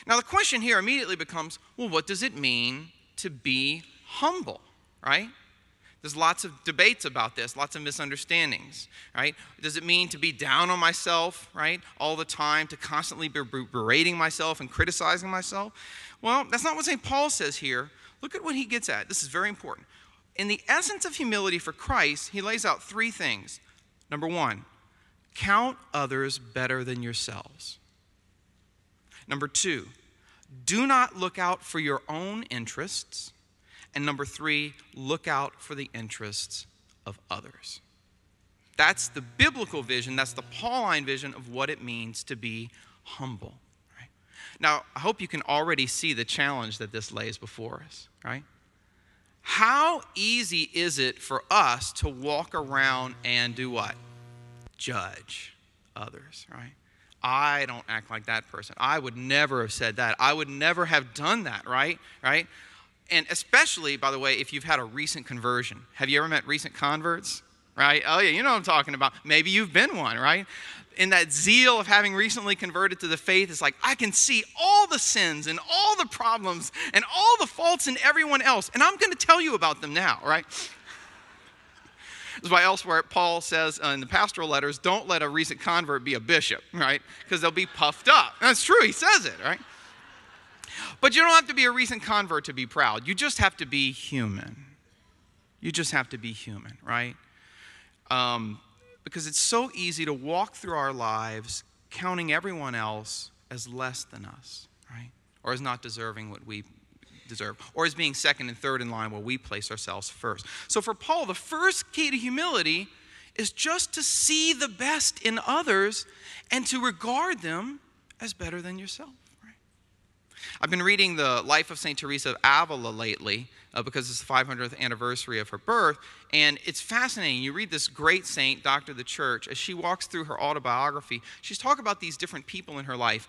Now the question here immediately becomes, well, what does it mean to be humble, right? There's lots of debates about this, lots of misunderstandings, right? Does it mean to be down on myself, right, all the time, to constantly be berating myself and criticizing myself? Well, that's not what St. Paul says here. Look at what he gets at. This is very important. In the essence of humility for Christ, he lays out three things. Number one, count others better than yourselves. Number two, do not look out for your own interests. And number three, look out for the interests of others. That's the biblical vision, that's the Pauline vision of what it means to be humble. Right? Now, I hope you can already see the challenge that this lays before us, right? How easy is it for us to walk around and do what? Judge others, right? I don't act like that person. I would never have said that. I would never have done that, right? Right? And especially, by the way, if you've had a recent conversion. Have you ever met recent converts? Right? Oh, yeah, you know what I'm talking about. Maybe you've been one, right? In that zeal of having recently converted to the faith, it's like, I can see all the sins and all the problems and all the faults in everyone else, and I'm going to tell you about them now, right? That's why elsewhere Paul says in the pastoral letters, don't let a recent convert be a bishop, right? Because they'll be puffed up. That's true, he says it, right? But you don't have to be a recent convert to be proud. You just have to be human. You just have to be human, right? Because it's so easy to walk through our lives counting everyone else as less than us, right? Or as not deserving what we deserve, or as being second and third in line while we place ourselves first. So for Paul, the first key to humility is just to see the best in others and to regard them as better than yourself. I've been reading the life of St. Teresa of Avila lately because it's the 500th anniversary of her birth, and it's fascinating. You read this great saint, Doctor of the Church, as she walks through her autobiography, she's talking about these different people in her life,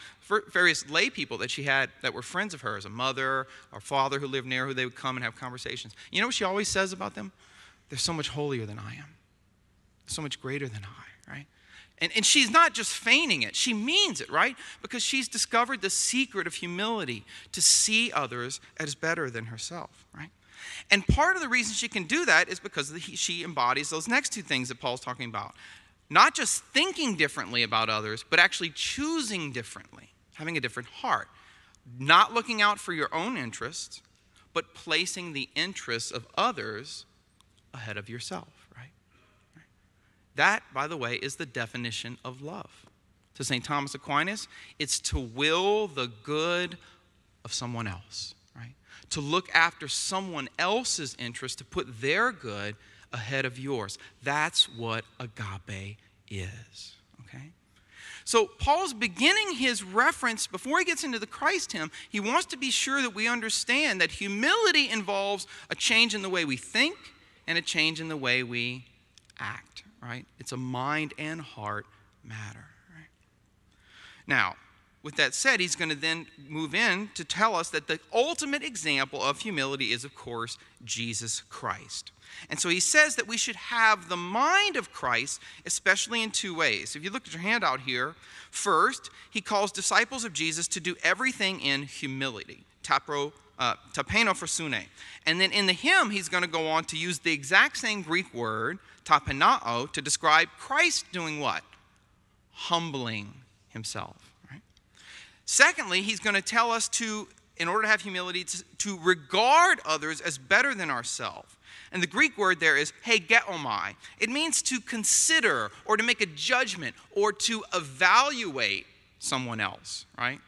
various lay people that she had that were friends of hers, a mother or father who lived near who they would come and have conversations. You know what she always says about them? They're so much holier than I am, so much greater than I, right? And she's not just feigning it. She means it, right? Because she's discovered the secret of humility, to see others as better than herself, right? And part of the reason she can do that is because she embodies those next two things that Paul's talking about. Not just thinking differently about others, but actually choosing differently, having a different heart. Not looking out for your own interests, but placing the interests of others ahead of yourself. That, by the way, is the definition of love. To St. Thomas Aquinas, it's to will the good of someone else, right? To look after someone else's interest, to put their good ahead of yours. That's what agape is, okay? So Paul's beginning his reference, before he gets into the Christ hymn, he wants to be sure that we understand that humility involves a change in the way we think and a change in the way we act. Right? It's a mind and heart matter. Right? Now, with that said, he's going to then move in to tell us that the ultimate example of humility is, of course, Jesus Christ. And so he says that we should have the mind of Christ, especially in two ways. If you look at your handout here, first, he calls disciples of Jesus to do everything in humility. Tapeno phrosyne. And then in the hymn, he's going to go on to use the exact same Greek word, tapenao, to describe Christ doing what? Humbling himself. Right? Secondly, he's going to tell us to, in order to have humility, to regard others as better than ourselves. And the Greek word there is hegeomai. It means to consider or to make a judgment or to evaluate someone else, right?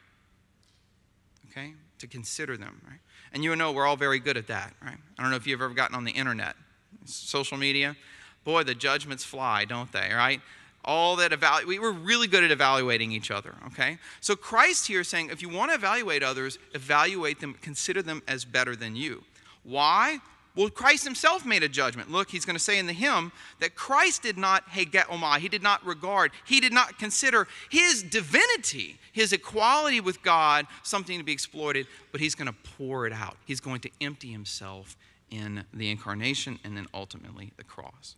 Okay? To consider them, right? And you know we're all very good at that, right? I don't know if you've ever gotten on the internet, social media. Boy, the judgments fly, don't they, right? All that we're really good at evaluating each other, okay? So Christ here is saying, if you want to evaluate others, evaluate them, consider them as better than you. Why? Well, Christ himself made a judgment. Look, he's going to say in the hymn that Christ did not hegeomai, he did not regard, he did not consider his divinity, his equality with God, something to be exploited, but he's going to pour it out. He's going to empty himself in the incarnation and then ultimately the cross.